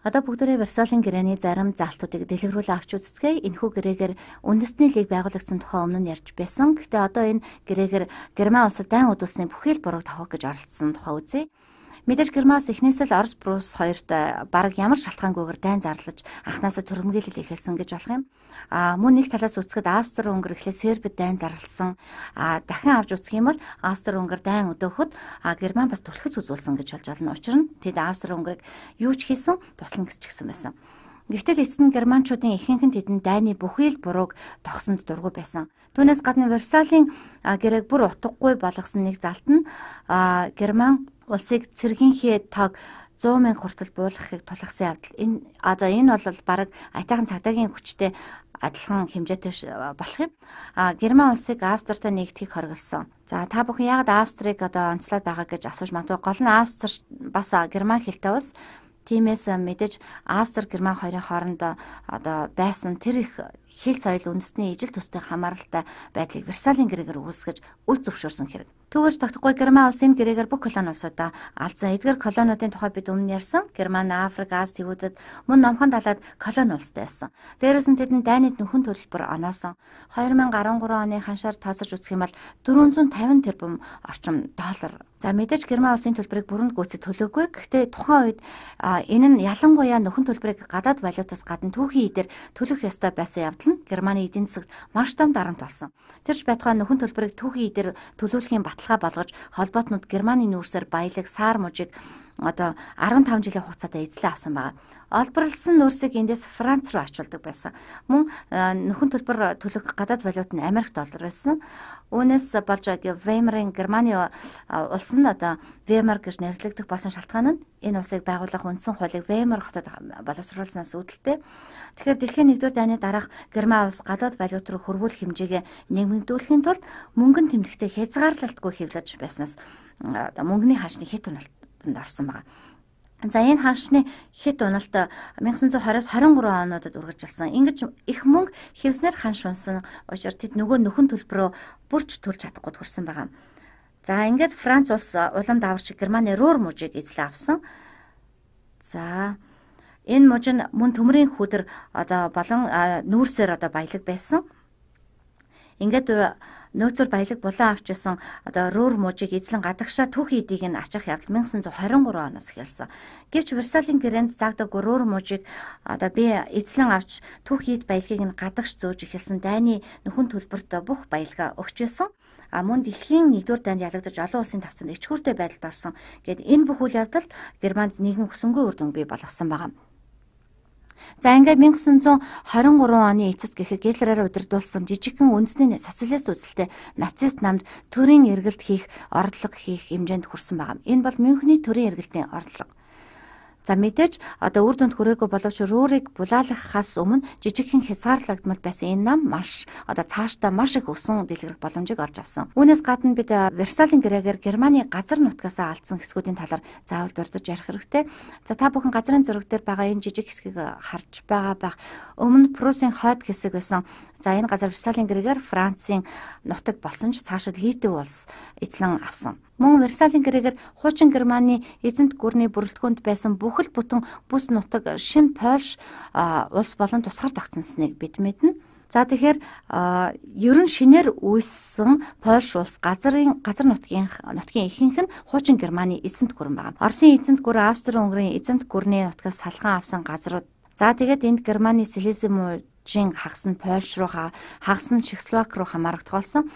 Одоо бүгдээрээ Версалийн гэрээний зарим залтуудыг дэлгэрүүлэн авч үзцгээе. Энэхүү гэрээгээр үндэсний лиг байгуулагдсан тухай өмнө нь ярьж байсан. Гэхдээ одоо энэ гэрээгээр Герман улсад дайн удуулсан бүхий л бурууг тохиох гэж оролцсон тухай үзье. Мэдээж Герман улс эхнээсээ л Орос Прус хоёрт бараг ямар шалтгаангүйгээр дайн зарлаж анхнаасаа түрэмгийлэл эхэлсэн гэж болох юм. Мөн нэг талаас үзэхэд Австри-Унгар эхлээ Сербид дайн зарласан. Дахин авч үзэх юм бол Австри-Унгар дайн өдөөхөд Герман бас түлхэц үзүүлсэн гэж болж байна. Учир нь тэд Австри-Унгарыг юу ч хийсэн туслан гисчихсэн байсан. Гэхдээ эцэст нь германчуудын ихэнх нь тэдэнд дайны бүхий л бурууг тогсонд дургүй байсан. Түүнээс гадна Версалийн гэрээг бүр утгагүй болгосон нэг залт нь Герман улсыг цэргийнхээ тог 100,000 хүртэл буулгахыг тулгасан явдал. Энэ бол бараг аятайхан цагдаагийн хүчтэй адилхан хэмжээтэй болох юм. Герман улсыг Австритай нэгтгэхийг хориглосон. За та бүхэн яагаад Австрийг онцлоод байгаа гэж асууж магадгүй. Гол нь Австри бас Герман хэлтэй улс. Тиймээс мэдээж Австри Герман хоёрын хооронд байсан тэр их хэл соёл үндэсний ижил төстэй хамааралтай байдлыг Версалийн гэрээгээр үүсгэж үл зөвшөөрсөн хэрэг. Түүгээрч тогтохгүй Герман улс энэ гэрээгээр бүх колони улсуудаа алдсан. Эдгээр колониудын тухай бид өмнө ярьсан. Герман, Африк, Аз тивүүдэд мөн номхон далаад колони улстай байсан. Дээрээс нь тэдэнд дайны нөхөн төлбөр оноосон. 2013 оны ханшаар тооцож үзэх юм бол 450 тэрбум орчим доллар. За мэдээж Герман улсын төлбөрийг бүрэн гүйцэд төлөөгүй. Гэхдээ тухайн үед энэ нь ялангуяа нөхөн төлбөрийг гадаад валютаас гадна түүхийн идээр төлөх ёстой байсан явдал нь Германы эдийн засагт маш том дарамт болсон. Тэрч байтугай нөхөн төлбөрийг түүхийн идээр төлөвлөхийн баталгаа болгож холбоотнууд Германы нүүрсээр баялаг сар мужийг 15 жилийн хугацаатай эзлээ авсан байна. Олборлсон нүүрсийг эндээс Франц руу ачуулдаг байсан. Мөн нөхөн төлбөр төлөх гадаад валют нь Америк доллар байсан. Үүнээс болж Веймарын Германы улс нь Веймар гэж нэрлэгдэх болсон шалтгаан нь энэ улсыг байгуулах үндсэн хуулийг Веймар хотод боловсруулснаас үүдэлтэй. Тэгэхээр дэлхийн 1-р дайны дараах Герман улс гадаад валют руу хөрвүүлэх хэмжээгээ нэмэгдүүлэхийн тулд мөнгөн тэмдэгтээ хязгаарлалтгүй хэвлэж байснаас мөнгөний хаашны хит уналтанд орсон байна. За энэ хаашны хит уналт 1920-с 23 онуудад үргэлжилсэн. Ингэж их мөнгө хэвснэр ханш унсан учраас тэд нөгөө нөхөн төлбөрөө бүрч төлж чадахгүй хүрсэн байгаа. За ингээд Франц улс улам даварч Германы Рур мужийг эзлээ авсан. За энэ муж нь мөн төмрийн хүдэр болон нүүрсээр баялаг байсан. Ингээд нөөцөр баялаг булан авч байсан Рур мужийг эзлэн гадагшаа түүхийн эдийг нь ачих явдал 1923 оноос эхэлсэн. Гэвч Версалийн гэрээнд заагдаггүй Рур мужийг би эзлэн авч түүхийн эд баялагийг нь гадагш зөөж эхэлсэн дайны нөхөн төлбөрт бүх баялгаа өгчээсэн. Мөн дэлхийн 1-р дайнд ялагдаж олон улсын тавцанд ичгүүртэй байдалд орсон. Гэд энэ бүх үйл явдалд Германд нэгэн хүсэмгүй үр дүн бий болгосон байна. За ингээд 1923 оны эцэст гэхэд Гитлерээр удирдуулсан жижигхэн үндэсний социалист үзэлтэй нацист намд төрийн эргэлт хийх ордлого хийх хэмжээнд хүрсэн байна. Энэ бол Мюнхний төрийн эргэлтийн ордлого. За мэдээж үр дүнд хүрээгүй боловч Рурыг булаалгахаас өмнө жижигхэн хязгаарлагдмал байсан энэ нам маш цаашдаа маш их өсөн дэлгэрэх боломжийг олж авсан. Үүнээс гадна бид Версалийн гэрээгээр Германы газар нутгасаа алдсан хэсгүүдийн талаар заавал дурдж ярих хэрэгтэй. За та бүхэн газрын зураг дээр байгаа энэ жижиг хэсгийг харж байгаа байх. Өмнө Прусын хойд хэсэг байсан. За энэ газар Версалийн гэрээгээр Францын нутаг болсон ч цаашид Литв улс эзлэн авсан. Мөн Версалийн гэрээгээр хуучин Германы эзэнт гүрний бүрэлдэхүүнд байсан бүхэл бүтэн бүс нутаг шинэ Польш улс болон тусгаар тогтносныг бид мэднэ. За тэгэхээр ер нь шинээр үүссэн Польш улс газар нутгийн ихэнх нь хуучин Германы эзэнт гүрэн байна. Оросын эзэнт гүрэн Австри-Унгарын эзэнт гүрний нутгаас салхан авсан газрууд. За тэгээд энд Германы Силезийн мужийн хагас нь Польш руу хагас нь Чехословак руу хамаарагдсан.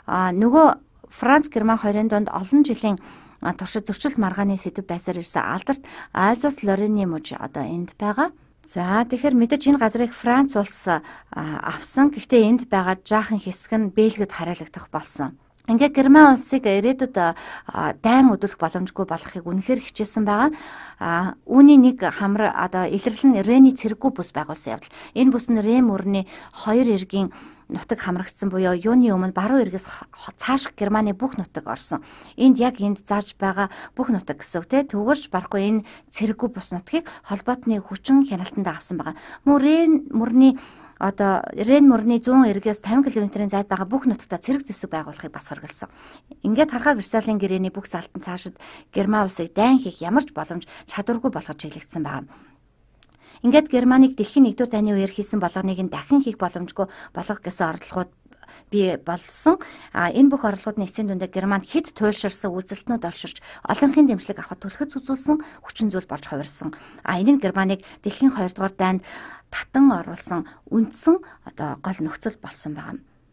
Нөгөө Франц Герман хоёрын донд олон жилийн туршид зөрчил маргааны сэдэв байсаар ирсэн алдарт Альзас-Лорени муж энд байгаа. За тэгэхээр мэдээж энэ газрыг Франц улс авсан. Гэхдээ энд байгаа жаахан хэсэг нь Бельгид хараалагдах болсон. Ингээ Герман улсыг ирээдүйд дайн өдөлөх боломжгүй болохыг үнэхээр хичээсэн байгаа. Үүний нэг хамар илэрлэл нь Рений цэрэггүй бүс байгуулсан явдал. Энэ бүс нь Рен мөрний 2 эргийн нутаг хамрагдсан буюу юуны өмнө баруун эргээс цаашх Германы бүх нутаг орсон. Энд зааж байгаа бүх нутаг гэсэн үг те. Түгээрч барахгүй энэ цэрэггүй бус нутгийг холбоотны хүчин хяналтанд авсан байгаа. Мөн Рен мөрний Рен мөрний 100 эргээс 50 км-ийн зайд байгаа бүх нутагта цэрэг зэвсэг байгуулахыг бас хориглосон. Ингээд харахаар Версалийн гэрээний бүх залтан цаашид Герман улсыг дайн хийх ямар ч боломж чадваргүй болгож чиглэгдсэн байна. Ингээд Германыг дэлхийн 1-р дайны үеэр хийсэн болгоныг нь дахин хийх боломжгүй болгох гэсэн орлогууд бий болсон. Энэ бүх орлогуудын эцсийн дүндээ Германд хэд туйлширсан үзэлтнүүд олширч олонхын дэмжлэг авахд түлхэц үзүүлсэн хүчин зүйл болж хувирсан. Энэ нь Германыг дэлхийн 2-р дайнд татан оруулсан үндсэн гол нөхцөл болсон байна.